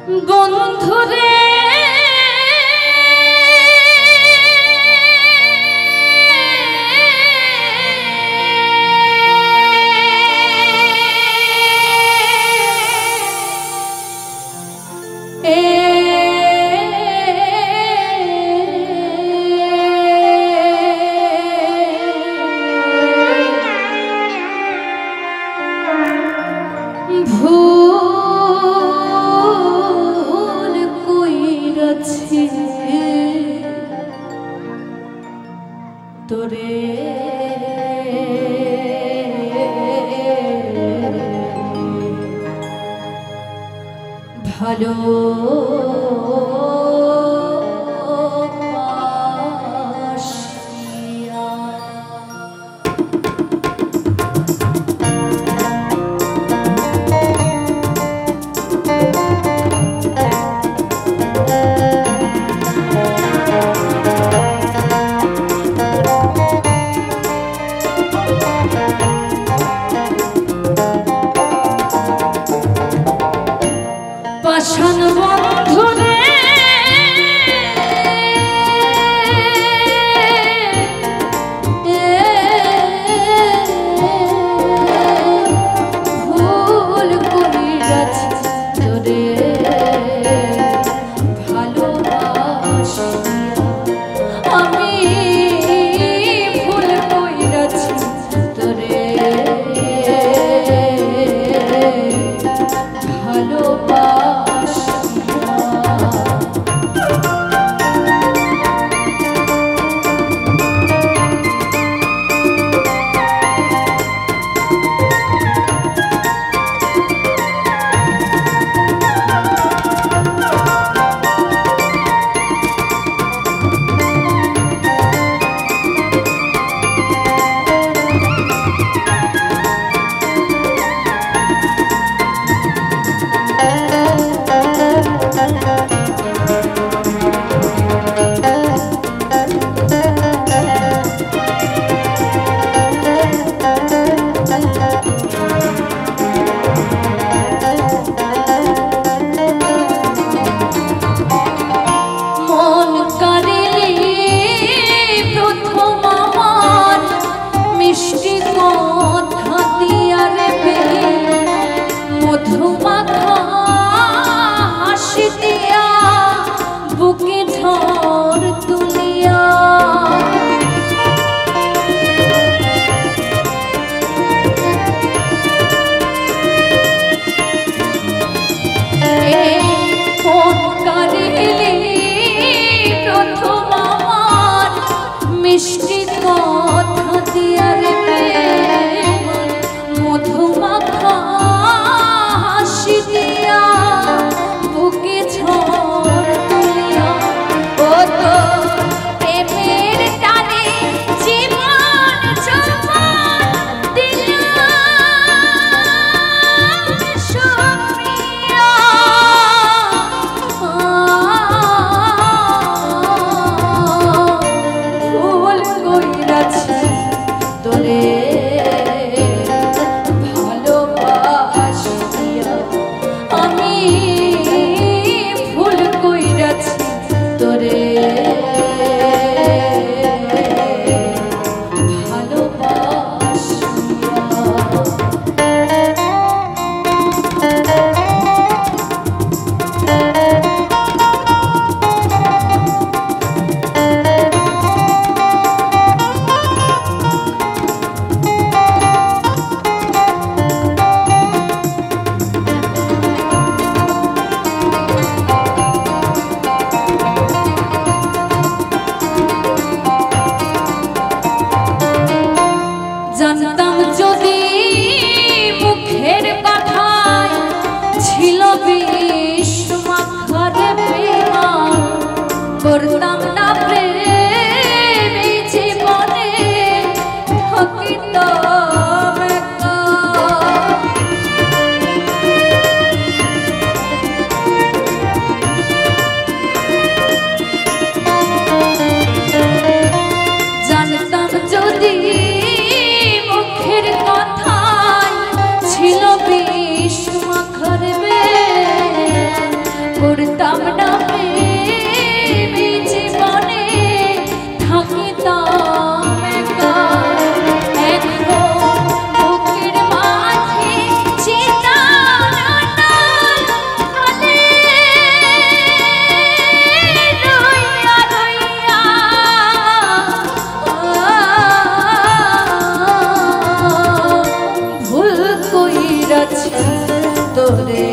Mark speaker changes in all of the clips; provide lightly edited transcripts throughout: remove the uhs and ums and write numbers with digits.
Speaker 1: বন্ধুরে ভুল কইরাছি তোরে ভালো পাষাণ বন্ধুরে ভুল কইরাছি তোরে ভালোবাসিয়া আমি ভুল কইরাছি তোরে ভালোবাসিয়া করতাম না প্রেম জীবনে থাকিতাম একা এখন বুকের মাঝে চিতার কালে রইয়া রইয়া ভুল কইরাছি তোরে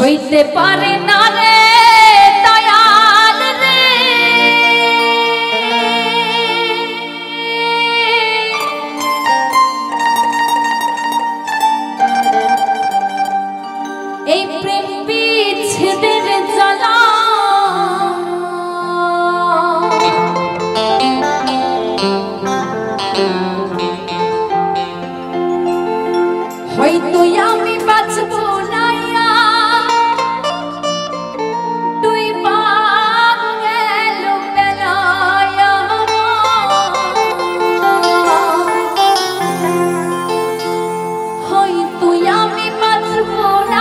Speaker 1: হইতে পারে না রে দয়াল রে এই প্রেম বিচ্ছেদের জ্বালা হয়তো আমি বাঁচব তুই আমি বাঁচব না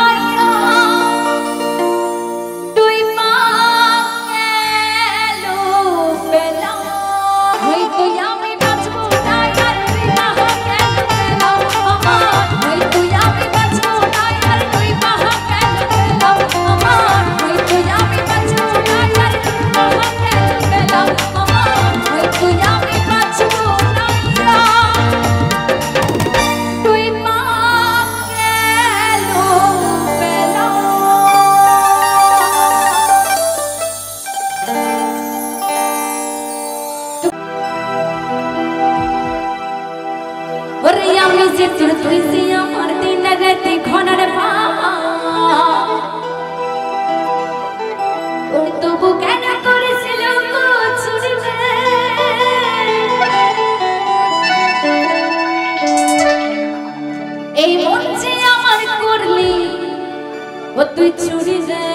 Speaker 1: তুই চুরি রে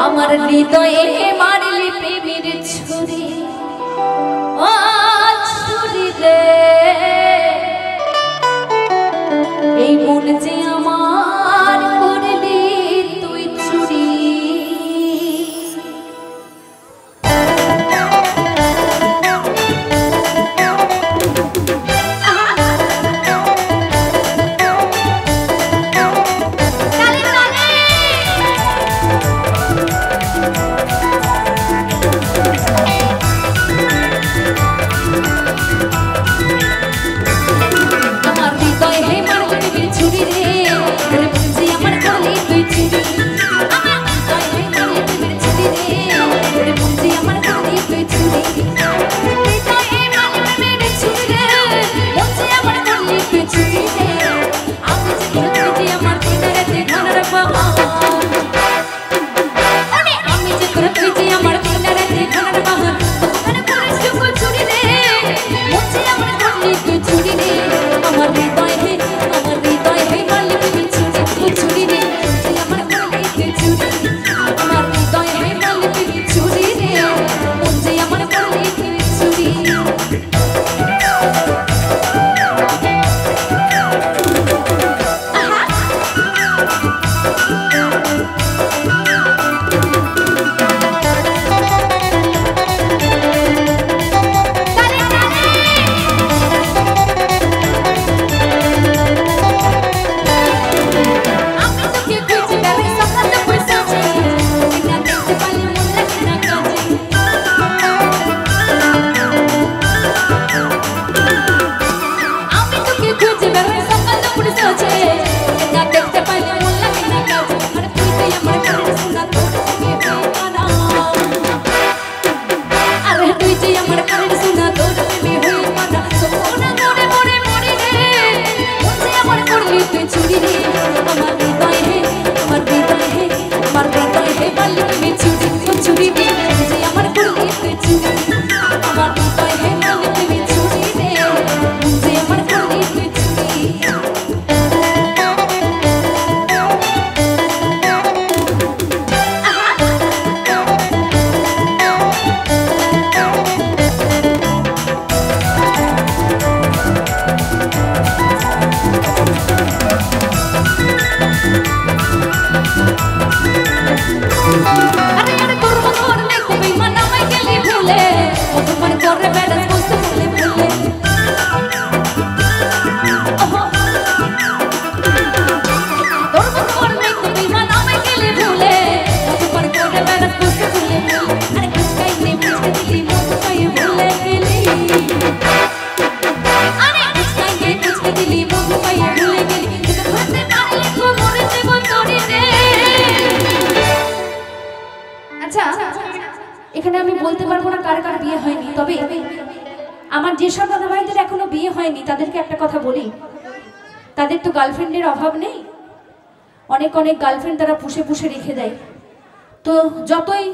Speaker 1: আমার হৃদয়ে মারলি প্রেমের ছুরি ও ছুরি রে এই মন যে আমার করলি তুই চুরি এখানে আমি বলতে পারবো না কার কার বিয়ে হয়নি, তবে আমার যেসব দাদা ভাইদের এখনো বিয়ে হয়নি তাদেরকে একটা কথা বলি, তাদের তো গার্লফ্রেন্ডের অভাব নেই, অনেক অনেক গার্লফ্রেন্ড তারা পুষে পুষে রেখে দেয়। তো যতই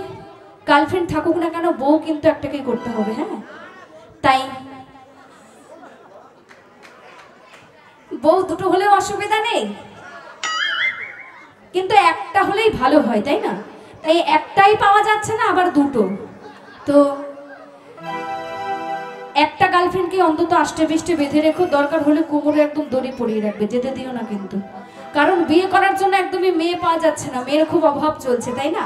Speaker 1: গার্লফ্রেন্ড থাকুক না কেন বউ কিন্তু একটাকেই করতে হবে। হ্যাঁ, তাই বউ দুটো হলেও অসুবিধা নেই, কিন্তু একটা হলেই ভালো হয়, তাই না? তাই একটাই পাওয়া যাচ্ছে না, আবার দুটো। তো একটা গার্লফ্রেন্ডকে অন্তত আষ্টে পৃষ্ঠে বেঁধে রেখো, দরকার হলে কোমরে একদম দড়ি পরিয়ে রাখবে, যেতে দিও না কিন্তু। কারণ বিয়ে করার জন্য একদমই মেয়ে পাওয়া যাচ্ছে না, মেয়ের খুব অভাব চলছে, তাই না?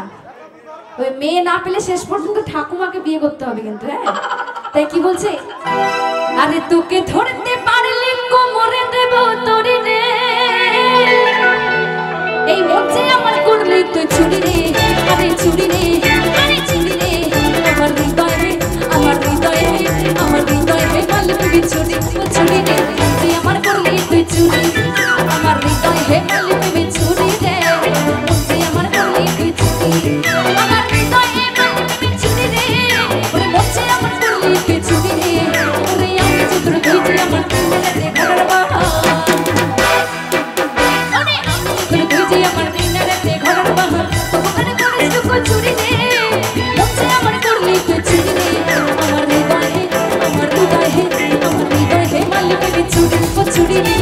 Speaker 1: ওই মেয়ে না পেলে শেষ পর্যন্ত ঠাকুমাকে বিয়ে করতে হবে কিন্তু। হ্যাঁ, তাই কি বলছে, আরে তোকে ধরতে পারলে কোমরে দেব তোরে রে, এই মঞ্চে আমার করলি তুই চুরি রে, আরে চুরি রে, আরে চুরি রে, আমার হৃদয়ে, আমার হৃদয়ে, আমার হৃদয়ে বল তুই চুরি, চুরি রে, তুই আমার করলি তুই চুরি, আমার হৃদয়ে বল তুই চুরি রে, তুই আমার করলি তুই চুরি, আমার হৃদয়ে বল তুই চুরি রে, ওরে মঞ্চে আমার করলি তুই চুরি রে, ওরে আমি চিত্র তুই যে আমার দিনে ঘরের বাহা, চুরি রে, মঞ্চে আমার করলি তুই চুরি রে, আমার হৃদয়ে, আমার হৃদয়ে, আমার হৃদয়ে মালিক চুরি, চুরি রে,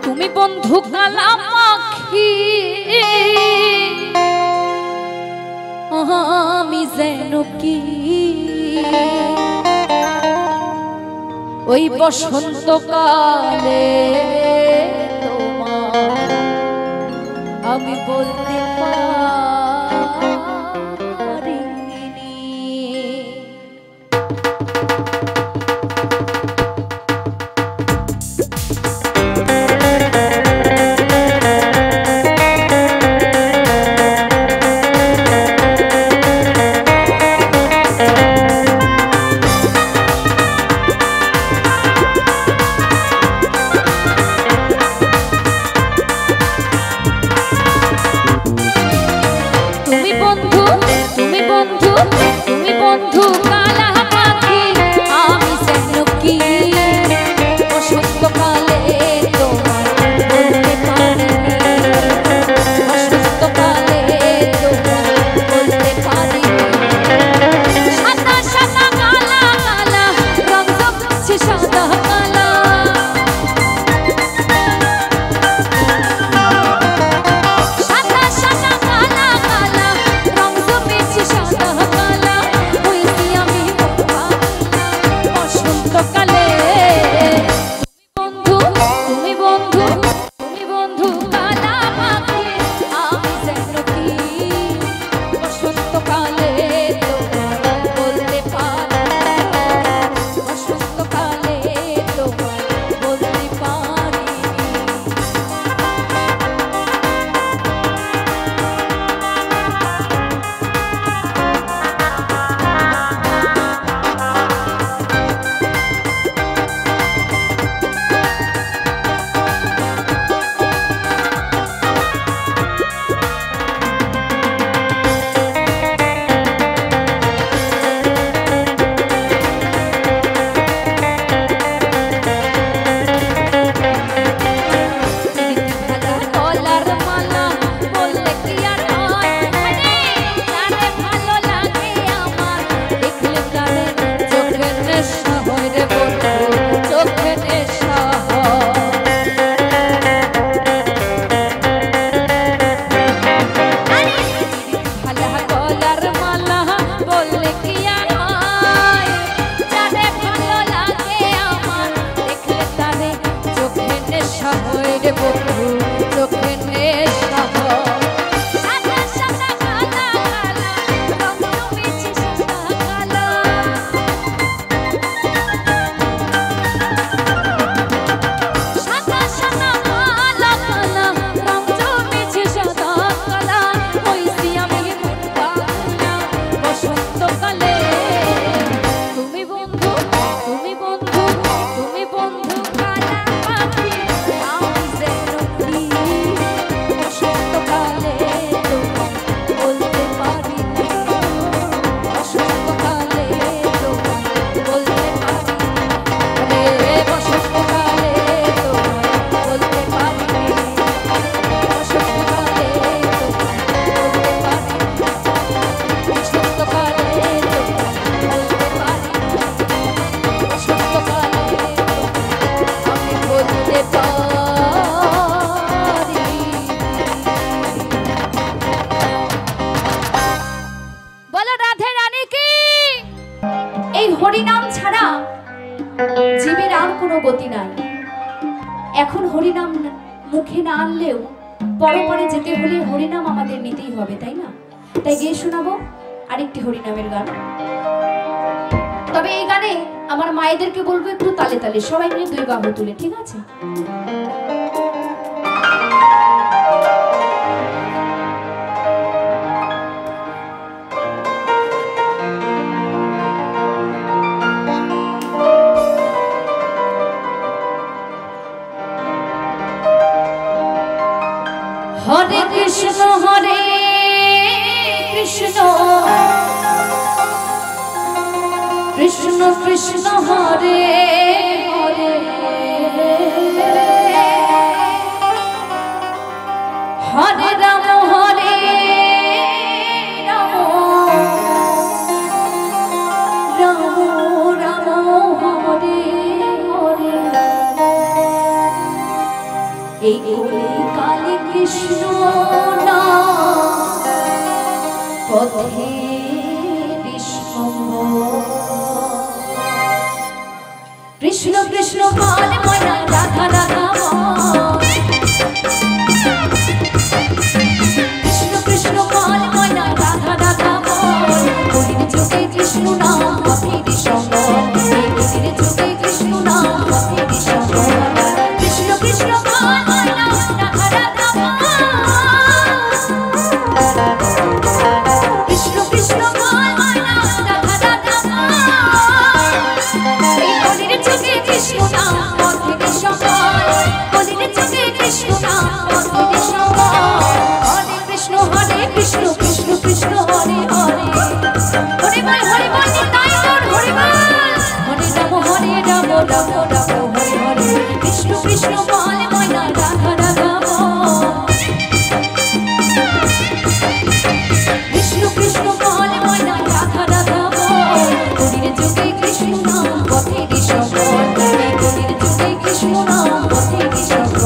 Speaker 1: তুমি বন্ধু কালা পাখি আমি যেন কি ওই বসন্তকালে তোমার আমি বলতে পারিনি। তুমি বন্ধু কালা পাখি আমি যেন কি বসন্তকালে তোমার বলতে পারিনি, বসন্তকালে তোমার বলতে পারিনি। সাদা সাদা কালা কালা রং জমেছে সাদা কালা, সাদা সাদা কালা কালা রং জমেছে সাদা কালা। হইছি আমি বসন্তকালে তুমি বন্ধু তুমি বন্ধু কালা পাখি আমি যেন কি বসন্তকালে তোমার বলতে পারি, বসন্তকালে তোমার বলতে পারি। হরিনাম ছাড়া জীবের আর কোনো গতি নাই। এখন হরিনাম মুখে না আনলেও পরপরে যেতে হলে হরিনাম আমাদের নিতেই হবে, তাই না? তাই গিয়ে শোনাবো আরেকটি হরিনামের গান। তবে এই গানে আমার মায়েদেরকে বলবো একটু তালে তালে সবাই মিলে দুই বাহু তুলে, ঠিক আছে? হরে কৃষ্ণ কৃষ্ণ কৃষ্ণ হরে হরে হরে রাম হরে রাম রাম রাম হরে হরে এই কোলে কালী কৃষ্ণ না পথে কৃষ্ণ কৃষ্ণ বল ময়না রাধা রাধা কৃষ্ণ কৃষ্ণ বল ময়না রাধা রাধা বল কলির যুগে কৃষ্ণ নাম পথের সম্বল কলির যুগে কৃষ্ণ নাম পথের সম্বল কৃষ্ণ কৃষ্ণ বল ময়না রাধা রাধা কৃষ্ণ কৃষ্ণ বল ময়না রাধা রাধা কলির যুগে কৃষ্ণ নাম পথের সম্বল কলির যুগে কৃষ্ণ নাম পথের সম্বল হরে কৃষ্ণ কৃষ্ণ কৃষ্ণ হরে হরে হরে বল নিতাই গৌর হরে বল হরে রাম রাম হরে হরে কৃষ্ণ কৃষ্ণ বল ময়না রাধা রাধা কৃষ্ণ কৃষ্ণ বল ময়না রাধা রাধা কলির যুগে কৃষ্ণ নাম পথের সম্বল কলির যুগে কৃষ্ণ নাম পথের সম্বল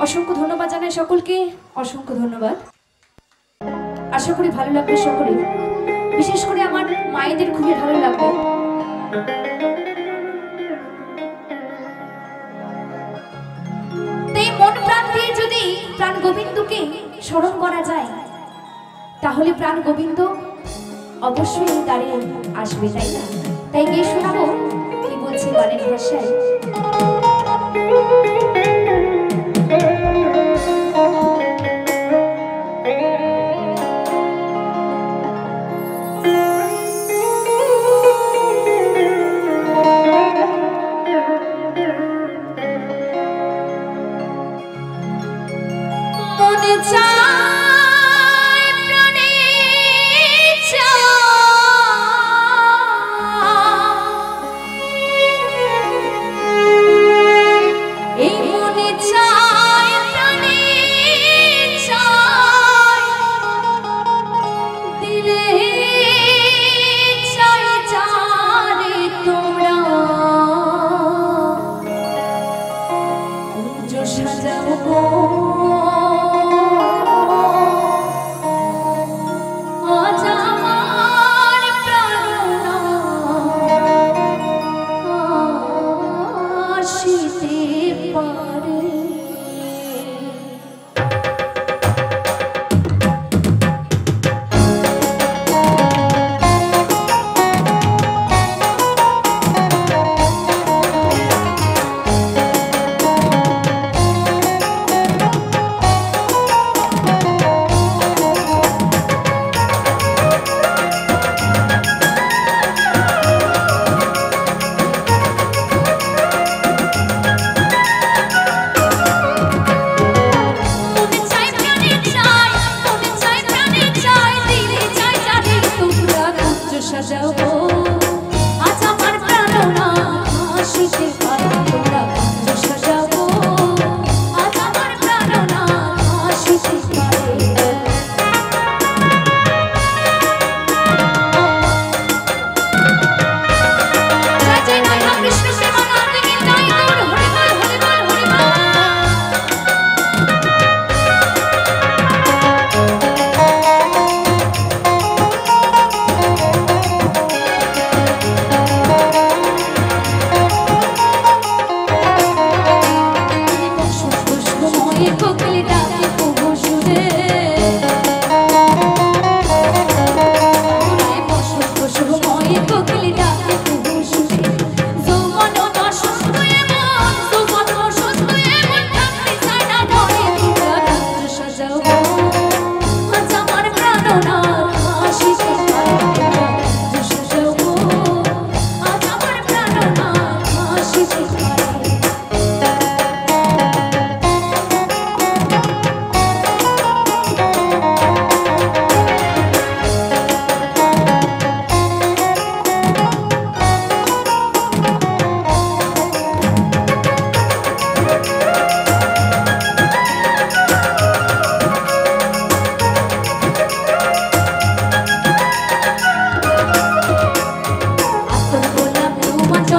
Speaker 1: অসংখ্য ধন্যবাদ জানাই সকলকে, অসংখ্য ধন্যবাদ। আশা করি ভালো লাগবে সকলে, বিশেষ করে আমার মায়েদের খুবই ভালো লাগবে। তাই মন প্রাণ দিয়ে যদি প্রাণ গোবিন্দকে স্মরণ করা যায় তাহলে প্রাণ গোবিন্দ অবশ্যই দাঁড়িয়ে আসবে, তাই না? তাই গিয়ে শোনাবো কি বলছে গানের ভাষায়।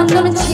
Speaker 1: চন্দন